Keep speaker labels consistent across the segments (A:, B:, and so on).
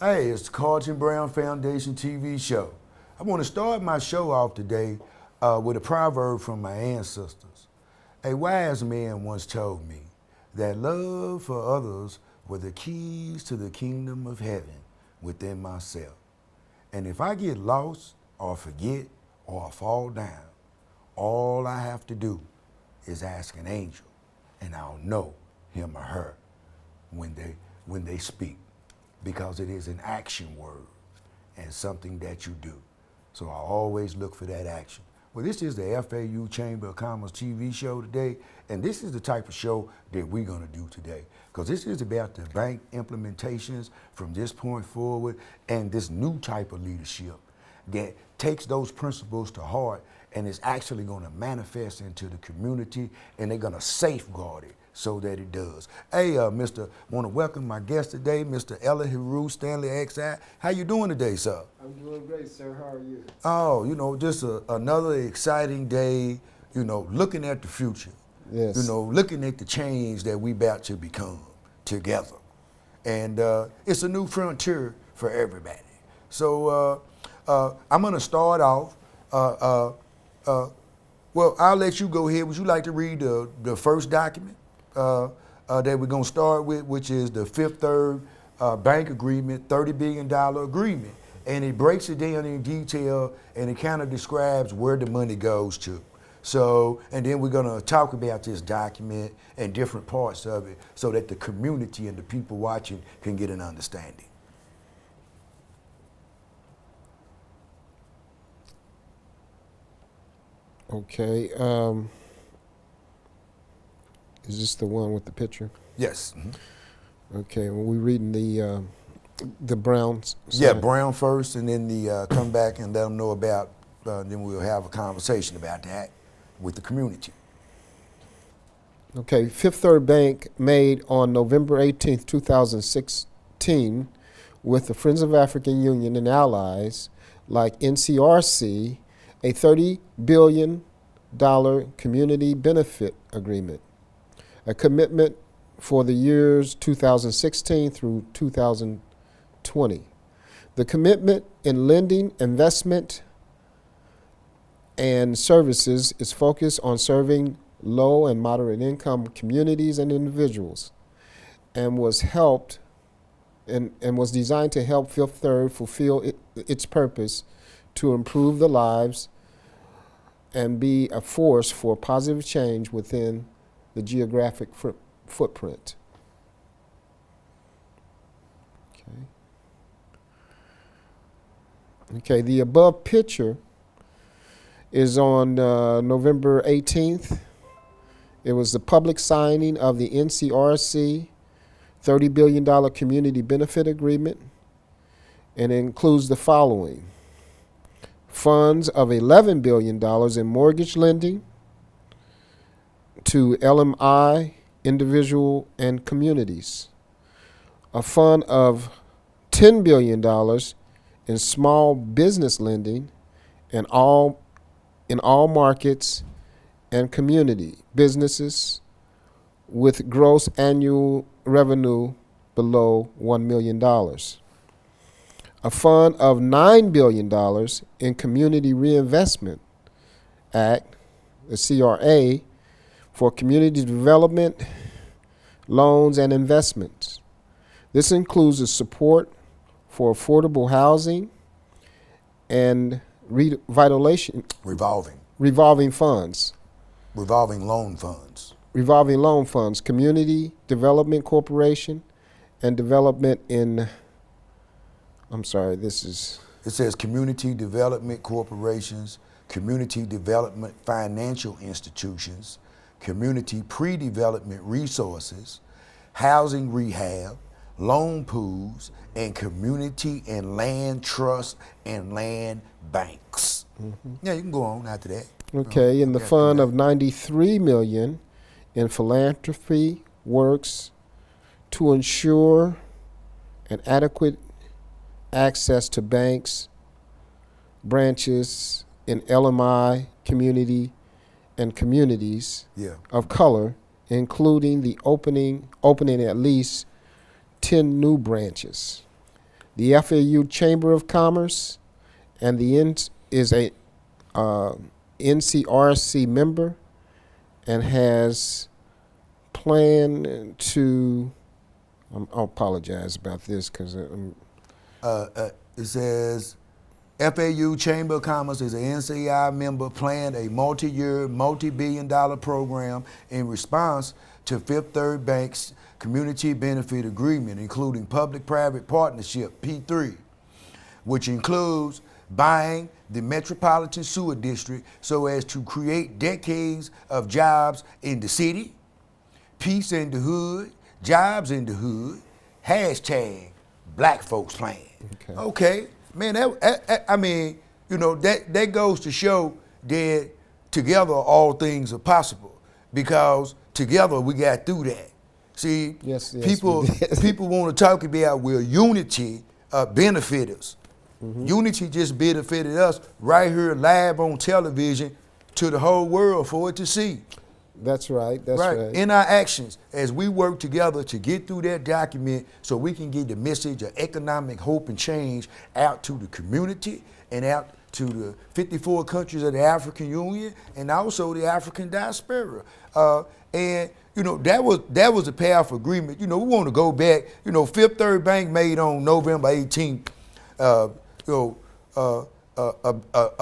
A: Hey, it's the Carlton Brown Foundation TV show. I want to start my show off today with a proverb from my ancestors. A wise man once told me that love for others were the keys to the kingdom of heaven within myself. And if I get lost or forget or fall down, all I have to do is ask an angel, and I'll know him or her when they speak, because it is an action word and something that you do. So I always look for that action. Well, this is the FAU Chamber of Commerce TV show today, and this is the type of show that we're going to do today, because this is about the bank implementations from this point forward and this new type of leadership that takes those principles to heart and is actually going to manifest into the community, and they're going to safeguard it so that it does. Hey, want to welcome my guest today, Mr. Elihu Stanley XI. How you doing today, sir?
B: I'm doing great, sir. How are you?
A: Oh, just another exciting day, looking at the future.
B: Yes.
A: Looking at the change that we about to become together. And it's a new frontier for everybody. So I'm going to start off. Well, I'll let you go ahead. Would you like to read the first document that we're going to start with, which is the Fifth Third Bank Agreement, $30 billion agreement. And it breaks it down in detail, and it kind of describes where the money goes to. So, and then we're going to talk about this document and different parts of it so that the community and the people watching can get an understanding.
B: Okay. Is this the one with the picture?
A: Yes. Mm-hmm.
B: Okay. Well, we're reading the Browns.
A: Yeah, Brown first, and then come back and let them know about. Then we'll have a conversation about that with the community.
B: Okay. Fifth Third Bank made on November 18th, 2016, with the Friends of African Union and allies like NCRC, a $30 billion community benefit agreement, a commitment for the years 2016 through 2020. The commitment in lending, investment, and services is focused on serving low and moderate income communities and individuals, and was designed to help Fifth Third fulfill its purpose to improve the lives and be a force for positive change within the geographic footprint. Okay, the above picture is on November 18th. It was the public signing of the NCRC $30 billion community benefit agreement, and it includes the following: funds of $11 billion in mortgage lending to LMI, individual and communities, a fund of $10 billion in small business lending in all markets and community businesses with gross annual revenue below $1 million. A fund of $9 billion in Community Reinvestment Act, the CRA, for community development, loans, and investments. This includes the support for affordable housing and revolving funds.
A: Revolving loan funds.
B: Revolving loan funds, Community Development Corporation, and development in,
A: It says community development corporations, community development financial institutions, community pre-development resources, housing rehab, loan pools, and community and land trusts and land banks. Mm-hmm. Yeah, you can go on after that.
B: Okay, in the fund of $93 million in philanthropy works to ensure an adequate access to banks, branches in LMI community and communities of color, including the opening at least 10 new branches. the FAU Chamber of Commerce, and is a NCRC member, and has planned to. I apologize about this because
A: It says FAU Chamber of Commerce is an NCI member, planned a multi-year, multi-billion-dollar program in response to Fifth Third Bank's Community Benefit Agreement, including Public-Private Partnership, P3, which includes buying the Metropolitan Sewer District so as to create decades of jobs in the city, peace in the hood, jobs in the hood, hashtag Black Folks Plan. Okay, man, I mean, you know, that goes to show that together all things are possible, because together we got through that. See,
B: yes,
A: people want to talk about, well, unity benefit us. Unity just benefited us right here live on television to the whole world for it to see.
B: That's right. That's right.
A: In our actions, as we work together to get through that document so we can get the message of economic hope and change out to the community and out to the 54 countries of the African Union and also the African diaspora. And you know, that was a powerful agreement. You know, we want to go back. You know, Fifth Third Bank made on November 18th, a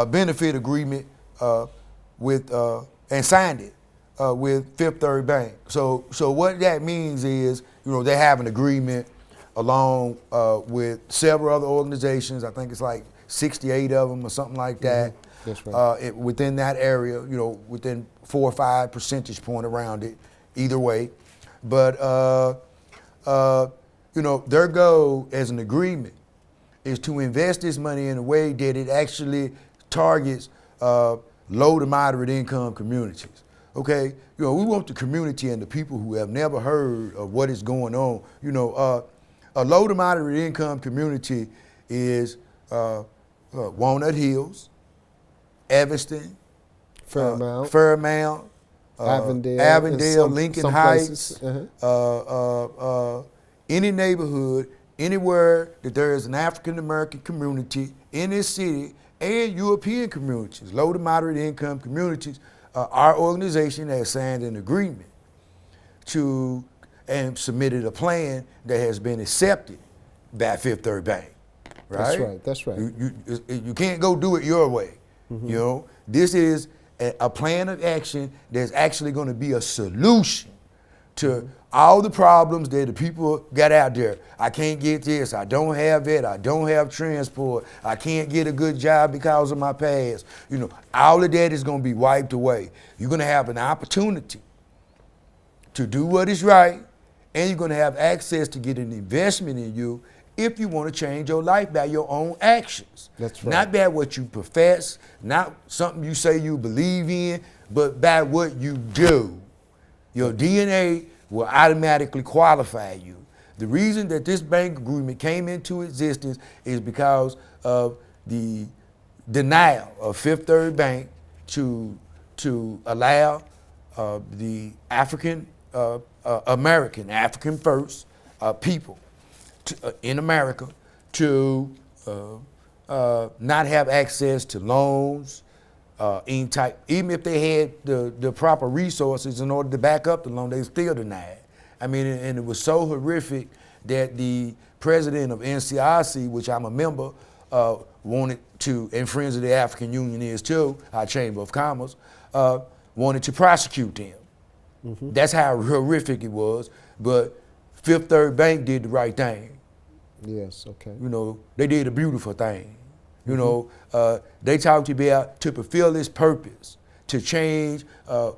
A: benefit agreement with and signed it with Fifth Third Bank. So what that means is, you know, they have an agreement along with several other organizations. I think it's like 68 of them or something like that.
B: That's right.
A: Within that area, you know, within 4 or 5 percentage point around it, either way. But you know, their goal as an agreement is to invest this money in a way that it actually targets low to moderate income communities. Okay, you know, we want the community and the people who have never heard of what is going on. You know, a low to moderate income community is Walnut Hills, Evanston, Fairmount,
B: Avondale,
A: Lincoln Heights, any neighborhood, anywhere that there is an African American community in this city, and European communities, low to moderate income communities. Our organization has signed an agreement to and submitted a plan that has been accepted by Fifth Third Bank. Right?
B: That's right.
A: You can't go do it your way. You know, this is a plan of action that's actually going to be a solution to all the problems that the people got out there. I can't get this, I don't have it, I don't have transport, I can't get a good job because of my past. You know, all of that is going to be wiped away. You're going to have an opportunity to do what is right, and you're going to have access to get an investment in you if you want to change your life by your own actions.
B: That's right.
A: Not by what you profess, not something you say you believe in, but by what you do. Your DNA will automatically qualify you. The reason that this bank agreement came into existence is because of the denial of Fifth Third Bank to allow the African American, African first people in America to not have access to loans, even if they had the proper resources in order to back up the loan, they still denied. I mean, and it was so horrific that the president of NCRC, which I'm a member, wanted to, and Friends of the African Union is too, our Chamber of Commerce, wanted to prosecute them. That's how horrific it was, but Fifth Third Bank did the right thing.
B: Yes, okay.
A: You know, they did a beautiful thing. You know, they talked about to fulfill this purpose, to change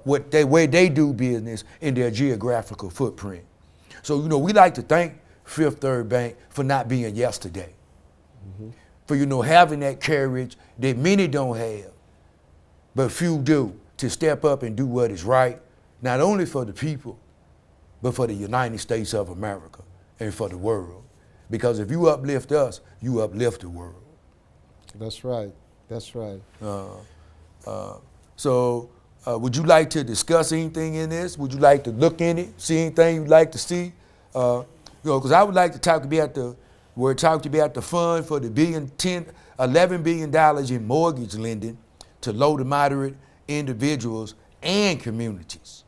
A: where they do business in their geographical footprint. So, you know, we like to thank Fifth Third Bank for not being yesterday, for, you know, having that courage that many don't have, but few do, to step up and do what is right, not only for the people, but for the United States of America and for the world. Because if you uplift us, you uplift the world.
B: That's right. That's right.
A: So would you like to discuss anything in this? Would you like to look in it, see anything you'd like to see? You know, because I would like to talk about where it talked about the fund for the $11 billion in mortgage lending to low to moderate individuals and communities.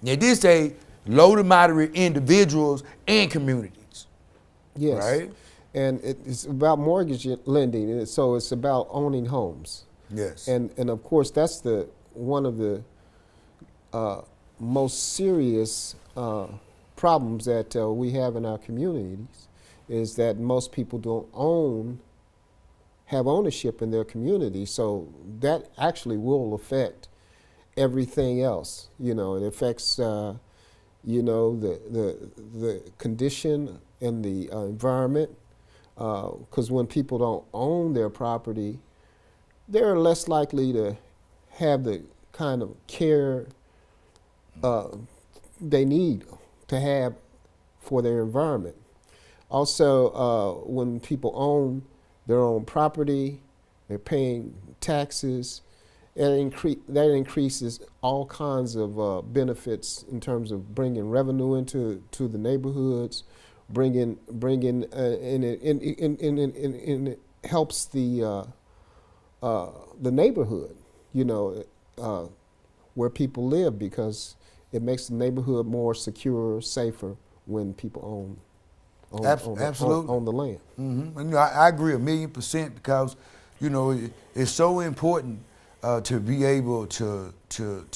A: Now this say low to moderate individuals and communities.
B: Yes.
A: Right?
B: And it's about mortgage lending, and so it's about owning homes.
A: Yes.
B: And of course that's one of the most serious problems that we have in our communities, is that most people don't have ownership in their community. So that actually will affect everything else. You know, it affects the condition in the environment, because when people don't own their property, they're less likely to have the kind of care they need to have for their environment. Also, when people own their own property, they're paying taxes. That increases all kinds of benefits in terms of bringing revenue into the neighborhoods, and it helps the neighborhood, where people live, because it makes the neighborhood more secure, safer when people own the land.
A: Mm-hmm. And, I agree 1,000,000%, because it's so important to be able to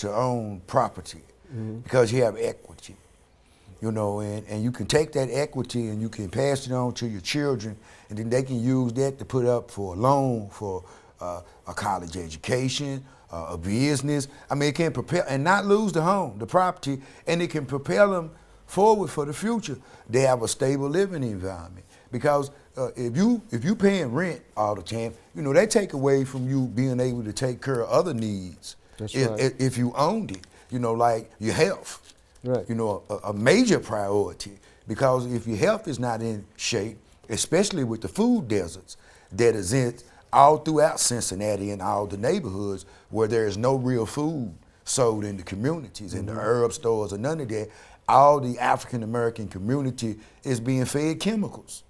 A: own property, because you have equity, and you can take that equity and you can pass it on to your children, and then they can use that to put up for a loan for a college education, a business. I mean, it can propel and not lose the home, the property, and it can propel them forward for the future. They have a stable living environment, because if you paying rent all the time, they take away from you being able to take care of other needs.
B: That's right.
A: If you owned it, like your health,
B: right?
A: A major priority, because if your health is not in shape, especially with the food deserts that is in all throughout Cincinnati and all the neighborhoods where there is no real food sold in the communities, in the herb stores or none of that, all the African American community is being fed chemicals.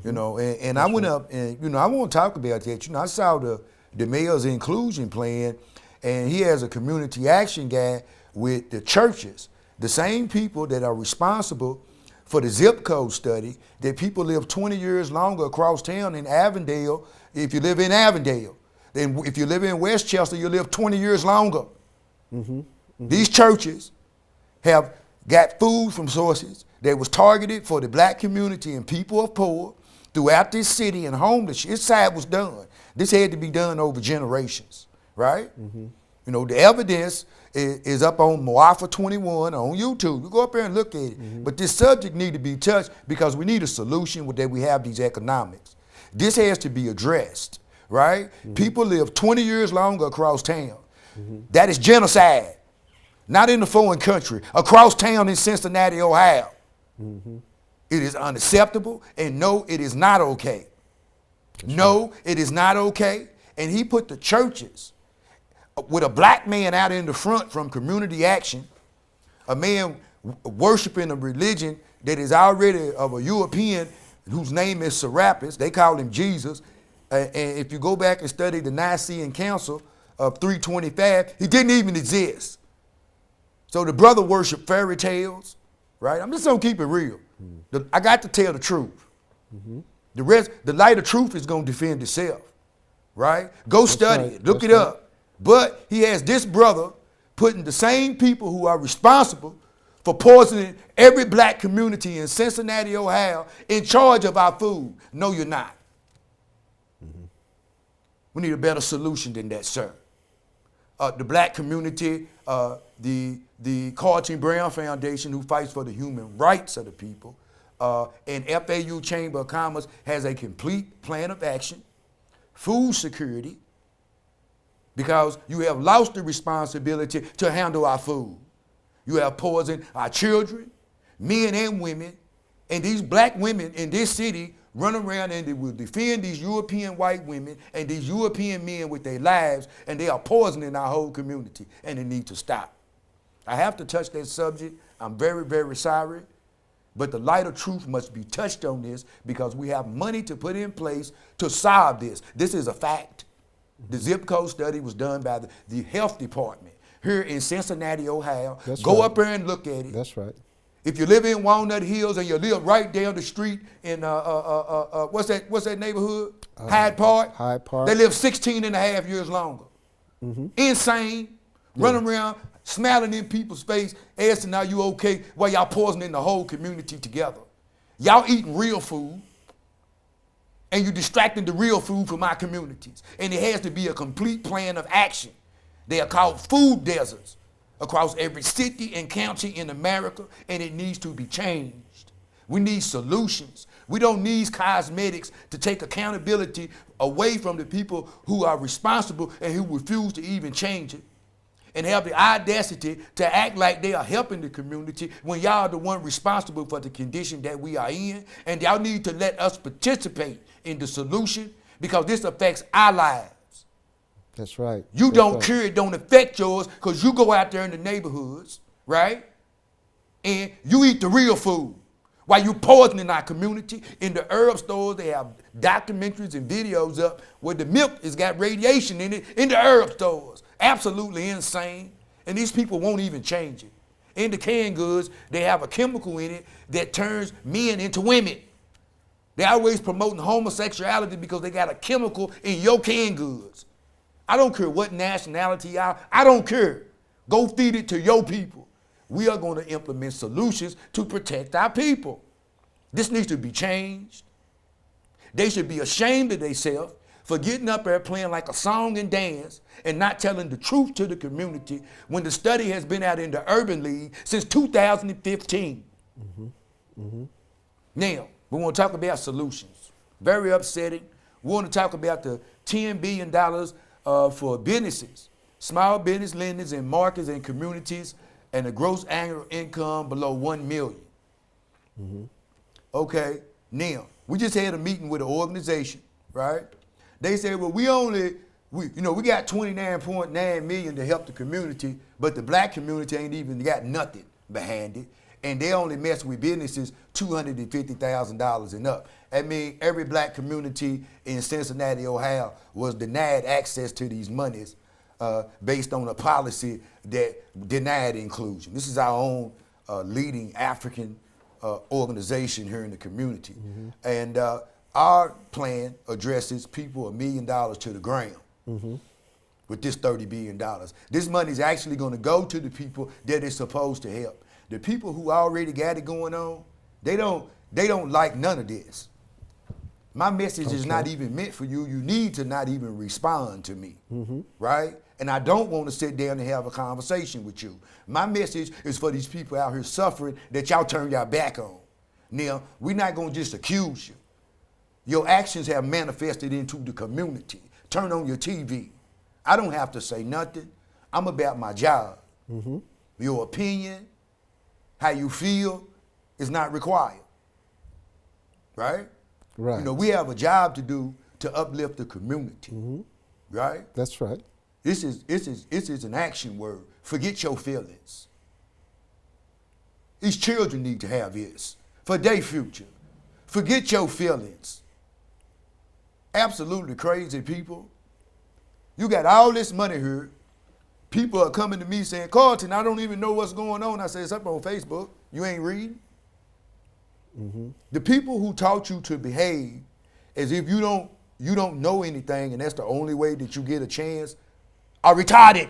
A: And I went up and, I want to talk about that. I saw the mayor's inclusion plan, and he has a community action guy with the churches, the same people that are responsible for the zip code study, that people live 20 years longer across town in Avondale. If you live in Avondale, then if you live in Westchester, you live 20 years longer. These churches have got food from sources that was targeted for the black community and people of poor throughout this city, and homeless. This side was done. This had to be done over generations, right? The evidence is up on Moafa 21 on YouTube. You go up there and look at it. But this subject need to be touched, because we need a solution that we have these economics. This has to be addressed, right? People live 20 years longer across town. That is genocide. Not in the foreign country, across town in Cincinnati, Ohio. It is unacceptable, and no, it is not okay. It is not okay. And he put the churches with a black man out in the front from Community Action, a man worshiping a religion that is already of a European whose name is Serapis. They call him Jesus. And if you go back and study the Nicene Council of 325, he didn't even exist. So the brother worshiped fairy tales, right? I'm just gonna keep it real. I got to tell the truth. The light of truth is gonna defend itself, right? Go study it, look it up. But he has this brother putting the same people who are responsible for poisoning every black community in Cincinnati, Ohio, in charge of our food. No, you're not. We need a better solution than that, sir. The black community, the Carlton Brown Foundation, who fights for the human rights of the people, and FAU Chamber of Commerce has a complete plan of action, food security, because you have lost the responsibility to handle our food. You have poisoned our children, men and women, and these black women in this city run around and they will defend these European white women and these European men with their lives, and they are poisoning our whole community, and they need to stop. I have to touch that subject. I'm very, very sorry. But the light of truth must be touched on this because we have money to put in place to solve this. This is a fact. The zip code study was done by the health department here in Cincinnati, Ohio.
B: That's
A: Go
B: right.
A: up there and look at it.
B: That's right.
A: If you live in Walnut Hills and you live right down the street in what's that neighborhood? Hyde Park.
B: Hyde Park.
A: They live 16 and a half years longer. Insane. Running around, smiling in people's face, asking, are you okay? While y'all poisoning the whole community together. Y'all eating real food, and you distracting the real food from our communities. And it has to be a complete plan of action. They are called food deserts across every city and county in America, and it needs to be changed. We need solutions. We don't need cosmetics to take accountability away from the people who are responsible and who refuse to even change it, and have the audacity to act like they are helping the community when y'all are the one responsible for the condition that we are in. And y'all need to let us participate in the solution because this affects our lives.
B: That's right.
A: You
B: That's
A: don't
B: right.
A: care, it don't affect yours because you go out there in the neighborhoods, right? And you eat the real food. While you poisoning our community, in the herb stores, they have documentaries and videos up where the milk has got radiation in it in the herb stores. Absolutely insane. And these people won't even change it. In the canned goods, they have a chemical in it that turns men into women. They're always promoting homosexuality because they got a chemical in your canned goods. I don't care what nationality you are. I don't care. Go feed it to your people. We are going to implement solutions to protect our people. This needs to be changed. They should be ashamed of themselves for getting up there playing like a song and dance and not telling the truth to the community when the study has been out in the Urban League since 2015. Now, we want to talk about solutions. Very upsetting. We want to talk about the $10 billion for businesses, small business lenders in markets and communities, and a gross annual income below $1 million. Okay, now, we just had a meeting with an organization, right? They said, well, we got 29.9 million to help the community, but the black community ain't even got nothing behind it. And they only mess with businesses $250,000 and up. I mean, every black community in Cincinnati, Ohio was denied access to these monies based on a policy that denied inclusion. This is our own leading African organization here in the community. And our plan addresses people $1 million to the ground with this $30 billion. This money is actually going to go to the people that it's supposed to help. The people who already got it going on, they don't like none of this. My message is not even meant for you. You need to not even respond to me, right? And I don't want to sit down and have a conversation with you. My message is for these people out here suffering that y'all turn your back on. Now, we're not going to just accuse you. Your actions have manifested into the community. Turn on your TV. I don't have to say nothing. I'm about my job. Your opinion, how you feel, is not required. Right?
B: Right.
A: You know, we have a job to do to uplift the community. Right?
B: That's right.
A: This is an action word. Forget your feelings. These children need to have this for their future. Forget your feelings. Absolutely crazy people. You got all this money here. People are coming to me saying, Carlton, I don't even know what's going on. I say, it's up on Facebook. You ain't reading? The people who taught you to behave as if you don't know anything and that's the only way that you get a chance are retarded.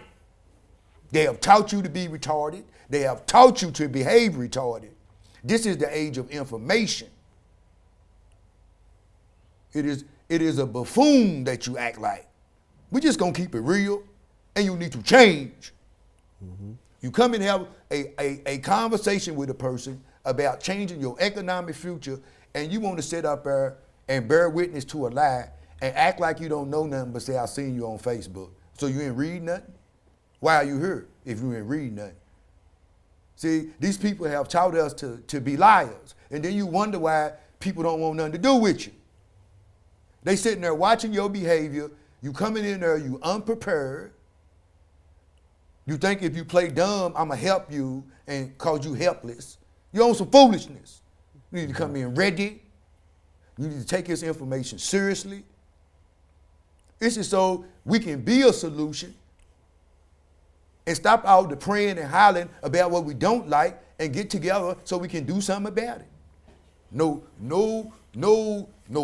A: They have taught you to be retarded. They have taught you to behave retarded. This is the age of information. It is a buffoon that you act like. We're just gonna keep it real, and you need to change. You come and have a conversation with a person about changing your economic future, and you want to sit up there and bear witness to a lie and act like you don't know nothing but say, I seen you on Facebook. So you ain't read nothing? Why are you here if you ain't read nothing? See, these people have taught us to be liars, and then you wonder why people don't want nothing to do with you. They sitting there watching your behavior. You coming in there, you unprepared. You think if you play dumb, I'ma help you and cause you helpless. You're on some foolishness. You need to come in ready. You need to take this information seriously. This is so we can be a solution and stop all the praying and hollering about what we don't like and get together so we can do something about it. No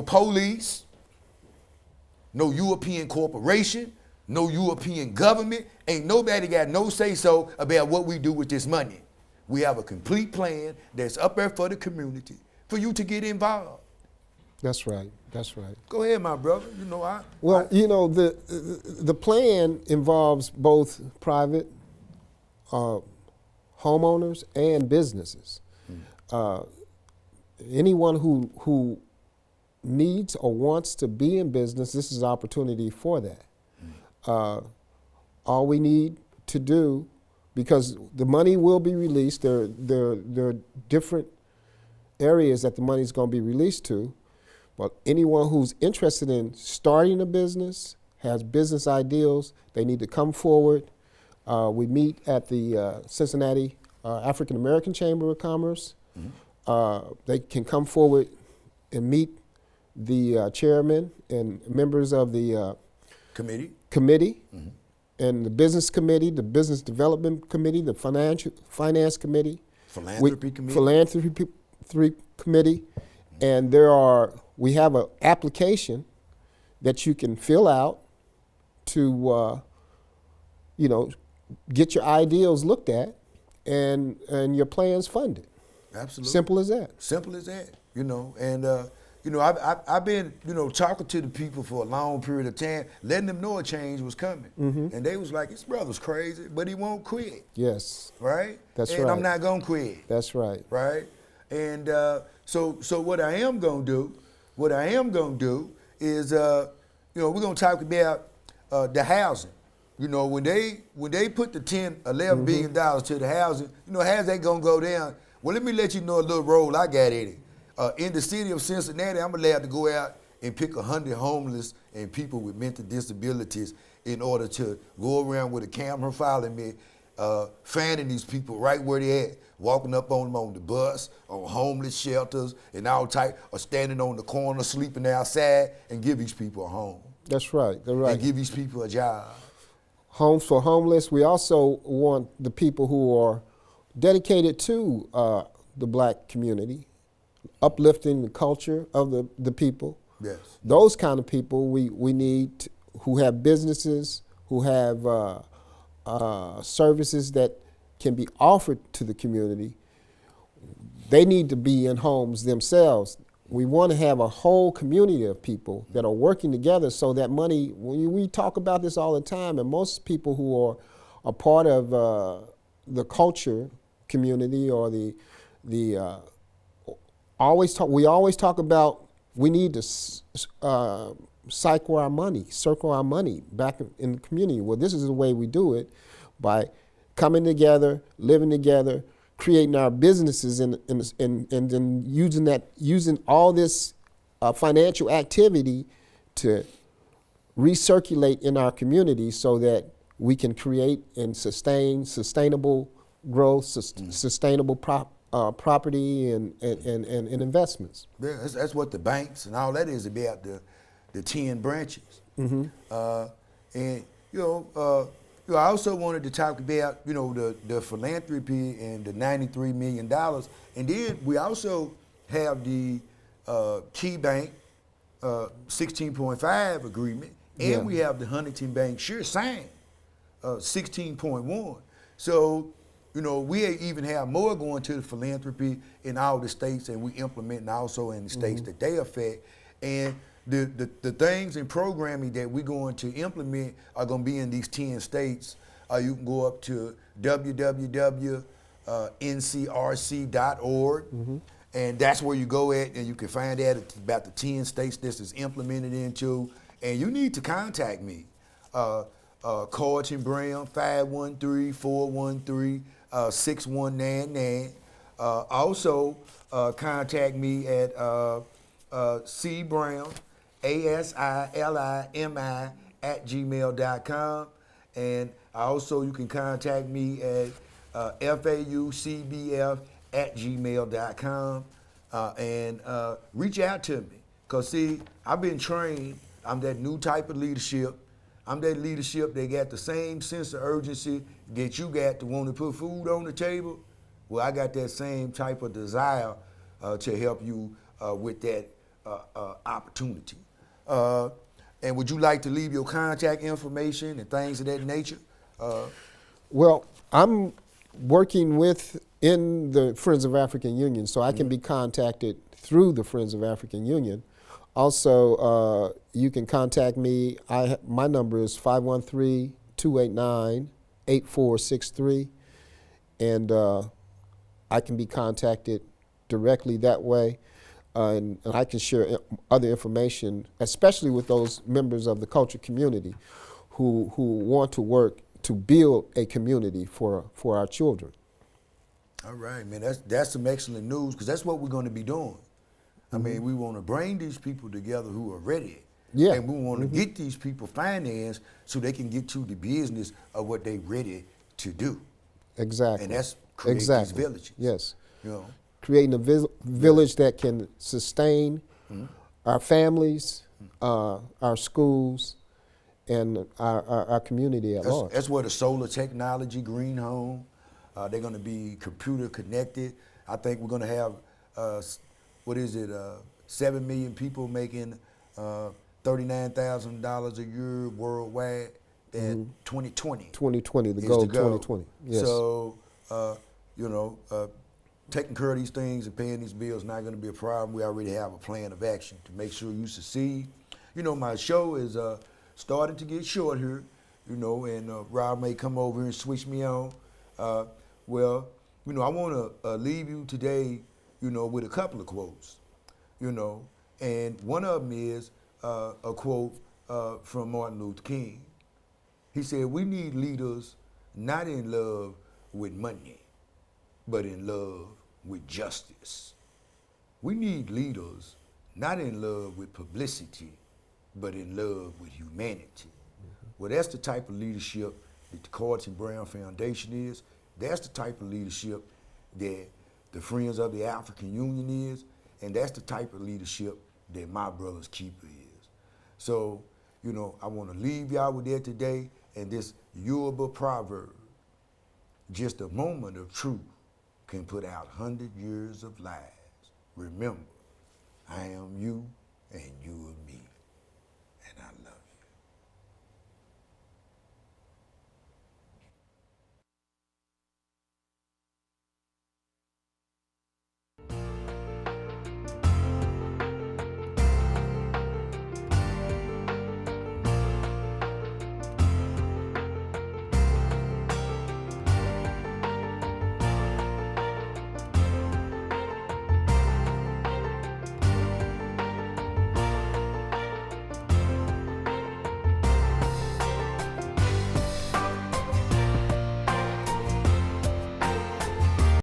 A: police, no European corporation, no European government. Ain't nobody got no say-so about what we do with this money. We have a complete plan that's up there for the community, for you to get involved.
B: That's right. That's right.
A: Go ahead, my brother. You know,
B: the plan involves both private homeowners and businesses. Anyone who needs or wants to be in business, this is an opportunity for that. All we need to do, because the money will be released, there are different areas that the money is going to be released to. But anyone who's interested in starting a business, has business ideals, they need to come forward. We meet at the Cincinnati African American Chamber of Commerce. They can come forward and meet the chairman and members of the committee and the business committee, the business development committee, the finance committee, philanthropy committee, and we have an application that you can fill out to get your ideals looked at and your plans funded.
A: Absolutely.
B: Simple as that.
A: Simple as that. I've been talking to the people for a long period of time, letting them know a change was coming, and they was like, "This brother's crazy, but he won't quit."
B: Yes.
A: Right.
B: That's
A: and
B: right.
A: I'm not gonna quit.
B: That's right.
A: Right. And so what I am gonna do is we're gonna talk about the housing. When they put the $11 billion to the housing, how's that gonna go down? Well, let me let you know a little role I got in it. In the city of Cincinnati, I'm allowed to go out and pick 100 homeless and people with mental disabilities in order to go around with a camera following me, finding these people right where they at, walking up on them on the bus, on homeless shelters, and all type, or standing on the corner, sleeping outside, and give these people a home.
B: That's right. That's right.
A: And give these people a job.
B: Homes for homeless. We also want the people who are dedicated to the black community, uplifting the culture of the people.
A: Yes.
B: Those kind of people we need who have businesses, who have services that can be offered to the community. They need to be in homes themselves. We want to have a whole community of people that are working together so that money, we talk about this all the time, and most people who are a part of the culture community or we always talk about we need to circle our money back in the community. Well, this is the way we do it, by coming together, living together, creating our businesses, and then using all this financial activity to recirculate in our community so that we can create and sustain sustainable growth, sustainable property and investments.
A: Yeah, that's what the banks and all that is about, the 10 branches. I also wanted to talk about the philanthropy and the $93 million, and then we also have the Key Bank 16.5 agreement, and we have the Huntington Bank sure signed 16.1. So we even have more going to the philanthropy in all the states, and we implement also in the states that they affect. And the things and programming that we're going to implement are going to be in these 10 states. You can go up to www.ncrc.org, and that's where you go at, and you can find out about the 10 states this is implemented into. And you need to contact me, Carlton Brown, 513-413-6199. Also, contact me at C Brown, ASILIMI @gmail.com. And also you can contact me at FAUCBF @gmail.com. and reach out to me. Because, see, I've been trained. I'm that new type of leadership. I'm that leadership that got the same sense of urgency that you got to want to put food on the table. Well, I got that same type of desire to help you with that opportunity. And would you like to leave your contact information and things of that nature?
B: Well, I'm working in the Friends of African Union, so I can be contacted through the Friends of African Union. Also, you can contact me. My number is 513-289-8463, and I can be contacted directly that way. And I can share other information, especially with those members of the culture community who want to work to build a community for our children.
A: All right, man. That's some excellent news, because that's what we're going to be doing. I mean, we want to bring these people together who are ready.
B: Yeah.
A: And we want to get these people financed so they can get to the business of what they're ready to do.
B: Exactly.
A: And that's create these villages.
B: Yes.
A: You know.
B: Creating a village that can sustain our families, our schools, and our community at large.
A: That's where the solar technology, green home, they're going to be computer connected. I think we're going to have, 7 million people making $39,000 a year worldwide in 2020.
B: 2020, the goal 2020. Yes.
A: So, taking care of these things and paying these bills is not going to be a problem. We already have a plan of action to make sure you succeed. You know, my show is starting to get short here, and Rob may come over and switch me on. I want to leave you today, with a couple of quotes, and one of them is a quote from Martin Luther King. He said, "We need leaders not in love with money, but in love with justice. We need leaders not in love with publicity, but in love with humanity." Well, that's the type of leadership that the Carlton Brown Foundation is. That's the type of leadership that the Friends of the African Union is, and that's the type of leadership that my brother's keeper is. So, I want to leave y'all with that today, and this Yoruba proverb: just a moment of truth can put out 100 years of lies. Remember, I am you,